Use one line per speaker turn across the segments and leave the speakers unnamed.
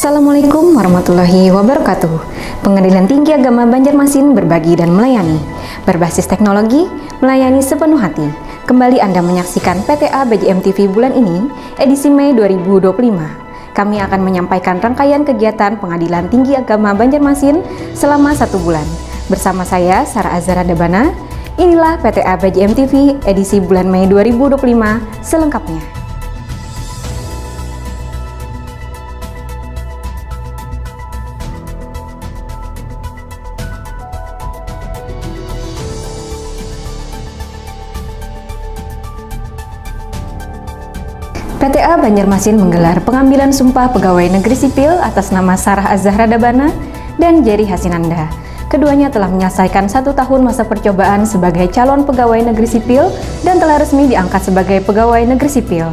Assalamualaikum warahmatullahi wabarakatuh. Pengadilan Tinggi Agama Banjarmasin berbagi dan melayani. Berbasis teknologi, melayani sepenuh hati. Kembali Anda menyaksikan PTA BJM TV bulan ini, edisi Mei 2025. Kami akan menyampaikan rangkaian kegiatan Pengadilan Tinggi Agama Banjarmasin selama 1 bulan. Bersama saya, Sarah Azhara Debana. Inilah PTA BJM TV edisi bulan Mei 2025 selengkapnya. PTA Banjarmasin menggelar pengambilan sumpah pegawai negeri sipil atas nama Sarah Azhara Debana dan Jerry Hasinanda. Keduanya telah menyelesaikan 1 tahun masa percobaan sebagai calon pegawai negeri sipil dan telah resmi diangkat sebagai pegawai negeri sipil.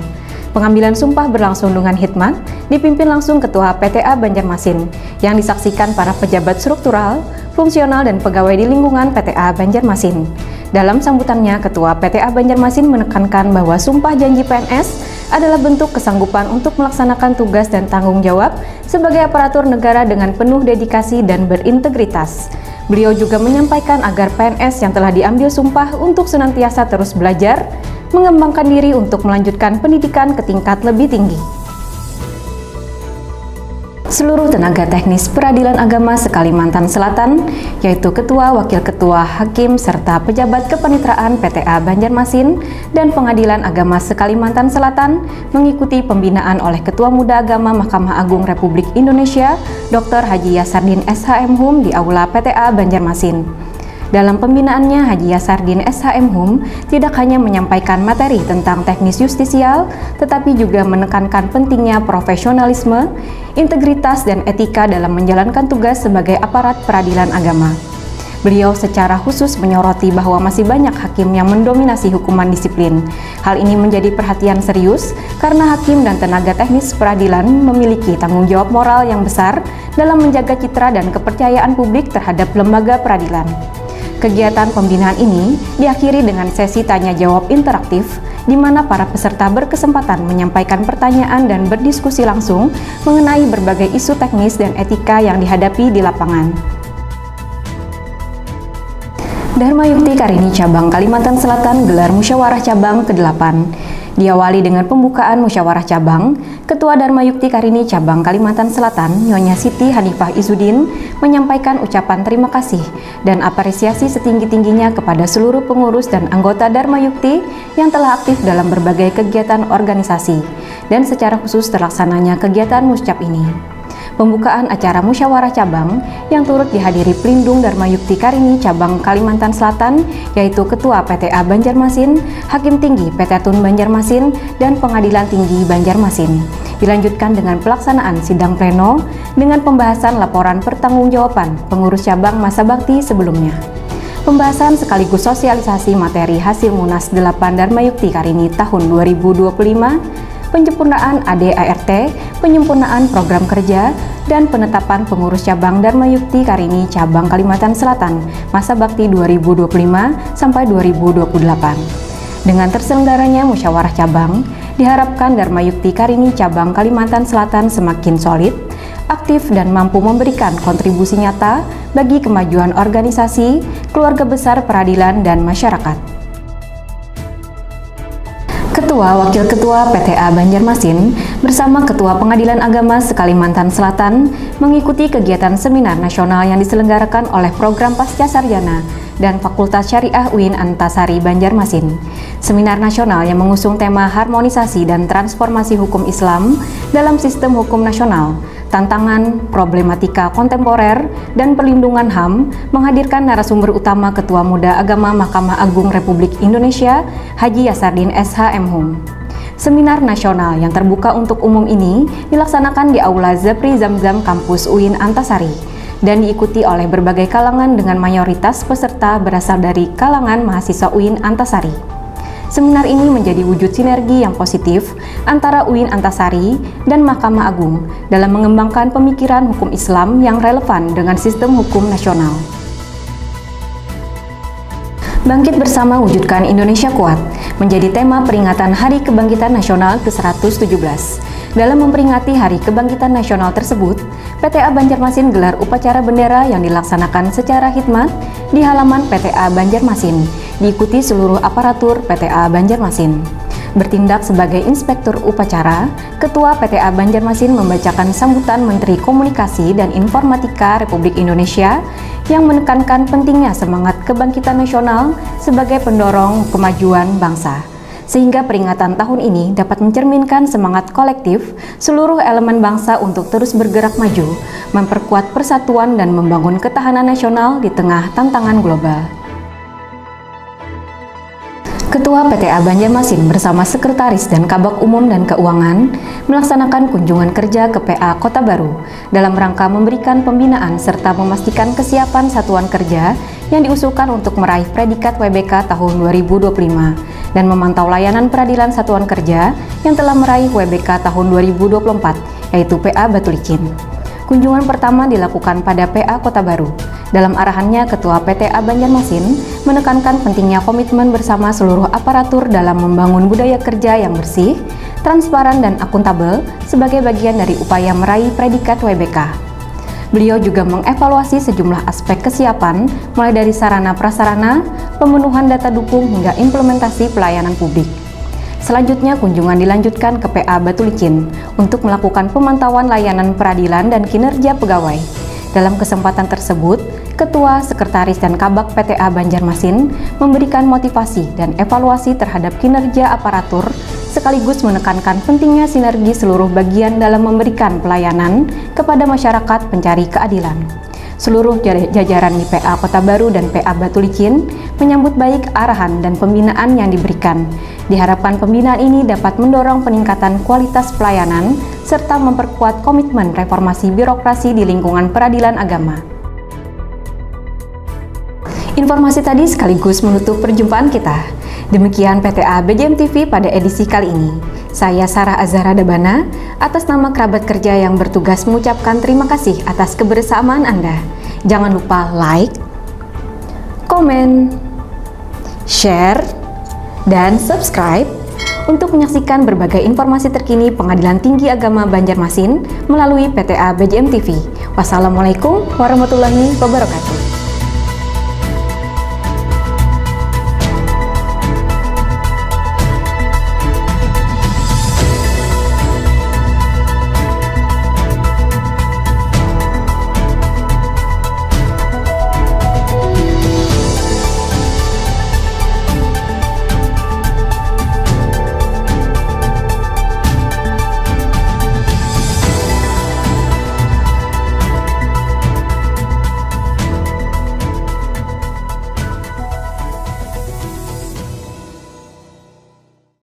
Pengambilan sumpah berlangsung dengan hikmat, dipimpin langsung Ketua PTA Banjarmasin, yang disaksikan para pejabat struktural, fungsional, dan pegawai di lingkungan PTA Banjarmasin. Dalam sambutannya, Ketua PTA Banjarmasin menekankan bahwa sumpah janji PNS adalah bentuk kesanggupan untuk melaksanakan tugas dan tanggung jawab sebagai aparatur negara dengan penuh dedikasi dan berintegritas. Beliau juga menyampaikan agar PNS yang telah diambil sumpah untuk senantiasa terus belajar, mengembangkan diri untuk melanjutkan pendidikan ke tingkat lebih tinggi. Seluruh tenaga teknis Peradilan Agama se-Kalimantan Selatan, yaitu Ketua, Wakil Ketua, Hakim, serta pejabat kepaniteraan PTA Banjarmasin dan Pengadilan Agama se-Kalimantan Selatan mengikuti pembinaan oleh Ketua Muda Agama Mahkamah Agung Republik Indonesia, Dr. Haji Yasardin SHM-Hum di Aula PTA Banjarmasin. Dalam pembinaannya, Haji Yasardin SHM-Hum tidak hanya menyampaikan materi tentang teknis justisial, tetapi juga menekankan pentingnya profesionalisme, integritas, dan etika dalam menjalankan tugas sebagai aparat peradilan agama. Beliau secara khusus menyoroti bahwa masih banyak hakim yang mendominasi hukuman disiplin. Hal ini menjadi perhatian serius karena hakim dan tenaga teknis peradilan memiliki tanggung jawab moral yang besar dalam menjaga citra dan kepercayaan publik terhadap lembaga peradilan. Kegiatan pembinaan ini diakhiri dengan sesi tanya-jawab interaktif, di mana para peserta berkesempatan menyampaikan pertanyaan dan berdiskusi langsung mengenai berbagai isu teknis dan etika yang dihadapi di lapangan. Dharma Yukti Karini Cabang Kalimantan Selatan gelar musyawarah cabang ke-8. Diawali dengan pembukaan musyawarah cabang, Ketua Dharma Yukti Karini Cabang Kalimantan Selatan, Nyonya Siti Hanifah Izudin, menyampaikan ucapan terima kasih dan apresiasi setinggi-tingginya kepada seluruh pengurus dan anggota Dharma Yukti yang telah aktif dalam berbagai kegiatan organisasi, dan secara khusus terlaksananya kegiatan muscap ini. Pembukaan acara musyawarah cabang yang turut dihadiri Pelindung Dharma Yukti Karini Cabang Kalimantan Selatan, yaitu Ketua PTA Banjarmasin, Hakim Tinggi PT Tun Banjarmasin, dan Pengadilan Tinggi Banjarmasin. Dilanjutkan dengan pelaksanaan sidang pleno dengan pembahasan laporan pertanggungjawaban pengurus cabang masa bakti sebelumnya. Pembahasan sekaligus sosialisasi materi hasil Munas 8 Dharma Yukti Karini tahun 2025, penyempurnaan ADART, penyempurnaan program kerja, dan penetapan pengurus cabang Dharma Yukti Karini Cabang Kalimantan Selatan masa bakti 2025 sampai 2028. Dengan terselenggaranya musyawarah cabang, diharapkan Dharma Yukti Karini Cabang Kalimantan Selatan semakin solid, aktif, dan mampu memberikan kontribusi nyata bagi kemajuan organisasi, keluarga besar peradilan, dan masyarakat. Ketua Wakil Ketua PTA Banjarmasin bersama Ketua Pengadilan Agama se-Kalimantan Selatan mengikuti kegiatan seminar nasional yang diselenggarakan oleh Program Pasca Sarjana dan Fakultas Syariah UIN Antasari Banjarmasin. Seminar nasional yang mengusung tema harmonisasi dan transformasi hukum Islam dalam sistem hukum nasional, tantangan, problematika kontemporer, dan perlindungan HAM menghadirkan narasumber utama Ketua Muda Agama Mahkamah Agung Republik Indonesia, Haji Yasardin SHM-Hum. Seminar nasional yang terbuka untuk umum ini dilaksanakan di Aula Zapri Zamzam Kampus UIN Antasari dan diikuti oleh berbagai kalangan dengan mayoritas peserta berasal dari kalangan mahasiswa UIN Antasari. Seminar ini menjadi wujud sinergi yang positif antara UIN Antasari dan Mahkamah Agung dalam mengembangkan pemikiran hukum Islam yang relevan dengan sistem hukum nasional. Bangkit Bersama Wujudkan Indonesia Kuat menjadi tema peringatan Hari Kebangkitan Nasional ke-117. Dalam memperingati Hari Kebangkitan Nasional tersebut, PTA Banjarmasin gelar upacara bendera yang dilaksanakan secara khidmat di halaman PTA Banjarmasin, diikuti seluruh aparatur PTA Banjarmasin. Bertindak sebagai inspektur upacara, Ketua PTA Banjarmasin membacakan sambutan Menteri Komunikasi dan Informatika Republik Indonesia yang menekankan pentingnya semangat kebangkitan nasional sebagai pendorong kemajuan bangsa. Sehingga peringatan tahun ini dapat mencerminkan semangat kolektif seluruh elemen bangsa untuk terus bergerak maju, memperkuat persatuan dan membangun ketahanan nasional di tengah tantangan global. Ketua PTA Banjarmasin bersama Sekretaris dan Kabag Umum dan Keuangan melaksanakan kunjungan kerja ke PA Kota Baru dalam rangka memberikan pembinaan serta memastikan kesiapan satuan kerja yang diusulkan untuk meraih predikat WBK tahun 2025 dan memantau layanan peradilan satuan kerja yang telah meraih WBK tahun 2024, yaitu PA Batu Licin. Kunjungan pertama dilakukan pada PA Kota Baru. Dalam arahannya, Ketua PTA Banjarmasin menekankan pentingnya komitmen bersama seluruh aparatur dalam membangun budaya kerja yang bersih, transparan, dan akuntabel sebagai bagian dari upaya meraih predikat WBK. Beliau juga mengevaluasi sejumlah aspek kesiapan, mulai dari sarana prasarana, pemenuhan data dukung, hingga implementasi pelayanan publik. Selanjutnya, kunjungan dilanjutkan ke PA Batu Licin untuk melakukan pemantauan layanan peradilan dan kinerja pegawai. Dalam kesempatan tersebut, Ketua, Sekretaris, dan Kabag PTA Banjarmasin memberikan motivasi dan evaluasi terhadap kinerja aparatur, sekaligus menekankan pentingnya sinergi seluruh bagian dalam memberikan pelayanan kepada masyarakat pencari keadilan. Seluruh jajaran di PA Kota Baru dan PA Batu Licin menyambut baik arahan dan pembinaan yang diberikan. Diharapkan pembinaan ini dapat mendorong peningkatan kualitas pelayanan serta memperkuat komitmen reformasi birokrasi di lingkungan peradilan agama. Informasi tadi sekaligus menutup perjumpaan kita. Demikian PTA BJM TV pada edisi kali ini. Saya Sarah Azhara Dabana, atas nama kerabat kerja yang bertugas mengucapkan terima kasih atas kebersamaan Anda. Jangan lupa like, komen, share, dan subscribe untuk menyaksikan berbagai informasi terkini Pengadilan Tinggi Agama Banjarmasin melalui PTA BJM TV. Wassalamualaikum warahmatullahi wabarakatuh.